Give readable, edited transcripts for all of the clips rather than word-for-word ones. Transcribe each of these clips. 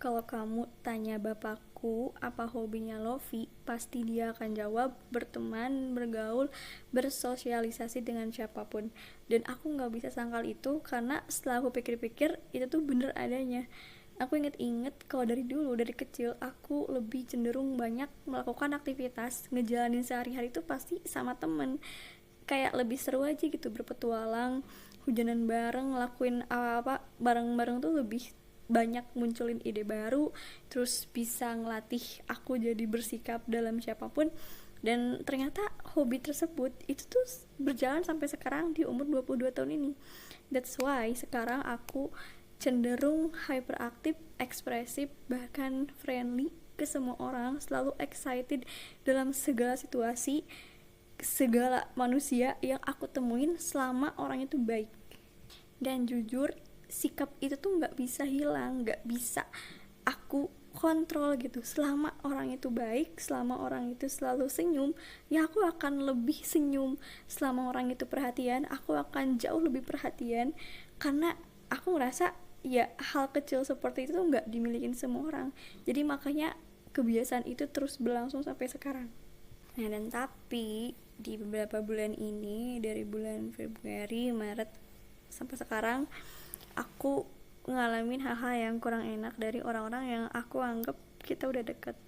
Kalau kamu tanya bapakku apa hobinya Lofi, pasti dia akan jawab berteman, bergaul, bersosialisasi dengan siapapun. Dan aku gak bisa sangkal itu karena setelah aku pikir-pikir itu tuh bener adanya. Aku inget-inget kalau dari dulu, dari kecil aku lebih cenderung banyak melakukan aktivitas, ngejalanin sehari-hari itu pasti sama temen. Kayak lebih seru aja gitu, berpetualang, hujanan bareng, ngelakuin apa-apa bareng-bareng tuh lebih banyak munculin ide baru, terus bisa ngelatih aku jadi bersikap dalam siapapun. Dan ternyata hobi tersebut itu tuh berjalan sampai sekarang di umur 22 tahun ini. That's why sekarang aku cenderung hyperaktif, ekspresif, bahkan friendly ke semua orang, selalu excited dalam segala situasi, segala manusia yang aku temuin selama orang itu baik. Dan jujur, sikap itu tuh nggak bisa hilang, nggak bisa aku kontrol gitu. Selama orang itu baik, selama orang itu selalu senyum, ya aku akan lebih senyum. Selama orang itu perhatian, aku akan jauh lebih perhatian, karena aku ngerasa ya hal kecil seperti itu tuh nggak dimilikin semua orang. Jadi makanya kebiasaan itu terus berlangsung sampai sekarang. Nah, dan tapi di beberapa bulan ini, dari bulan Februari, Maret sampai sekarang, aku ngalamin hal-hal yang kurang enak dari orang-orang yang aku anggap kita udah deket.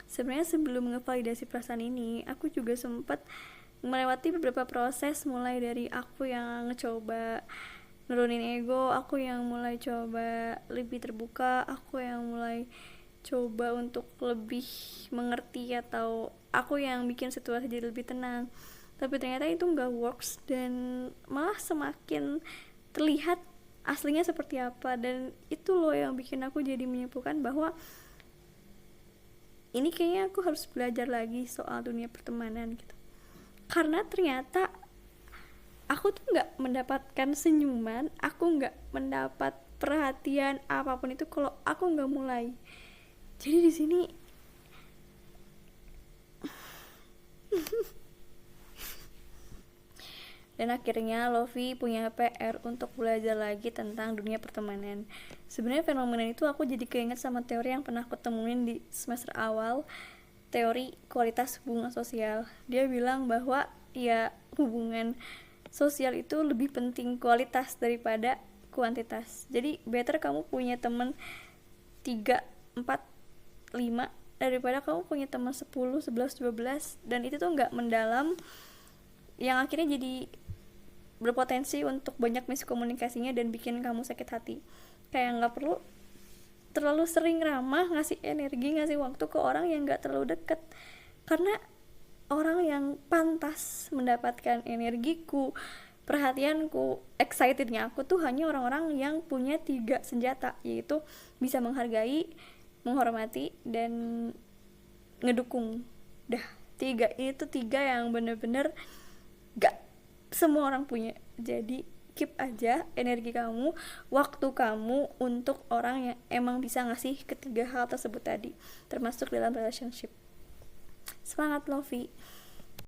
Sebenarnya sebelum ngevalidasi perasaan ini, aku juga sempat melewati beberapa proses, mulai dari aku yang ngecoba nurunin ego, aku yang mulai coba lebih terbuka, aku yang mulai coba untuk lebih mengerti, atau aku yang bikin situasi jadi lebih tenang. Tapi ternyata itu nggak works, dan malah semakin terlihat aslinya seperti apa. Dan itu loh yang bikin aku jadi menyimpulkan bahwa ini kayaknya aku harus belajar lagi soal dunia pertemanan gitu. Karena ternyata aku tuh nggak mendapatkan senyuman, aku nggak mendapat perhatian apapun itu kalau aku nggak mulai. Jadi di sini dan akhirnya Lofi punya PR untuk belajar lagi tentang dunia pertemanan. Sebenarnya fenomena itu aku jadi keinget sama teori yang pernah aku temuin di semester awal, teori kualitas hubungan sosial. Dia bilang bahwa ya hubungan sosial itu lebih penting kualitas daripada kuantitas. Jadi better kamu punya teman 3, 4, 5 daripada kamu punya teman 10, 11, 12 dan itu tuh gak mendalam, yang akhirnya jadi berpotensi untuk banyak miskomunikasinya dan bikin kamu sakit hati. Kayak gak perlu terlalu sering ramah, ngasih energi, ngasih waktu ke orang yang gak terlalu deket. Karena orang yang pantas mendapatkan energiku, perhatianku, excitednya aku tuh hanya orang-orang yang punya 3 senjata, yaitu bisa menghargai, menghormati, dan ngedukung. Dah, 3 ini tuh 3 yang bener-bener gak semua orang punya. Jadi keep aja energi kamu, waktu kamu untuk orang yang emang bisa ngasih ketiga hal tersebut tadi, termasuk dalam relationship. Semangat Lofi.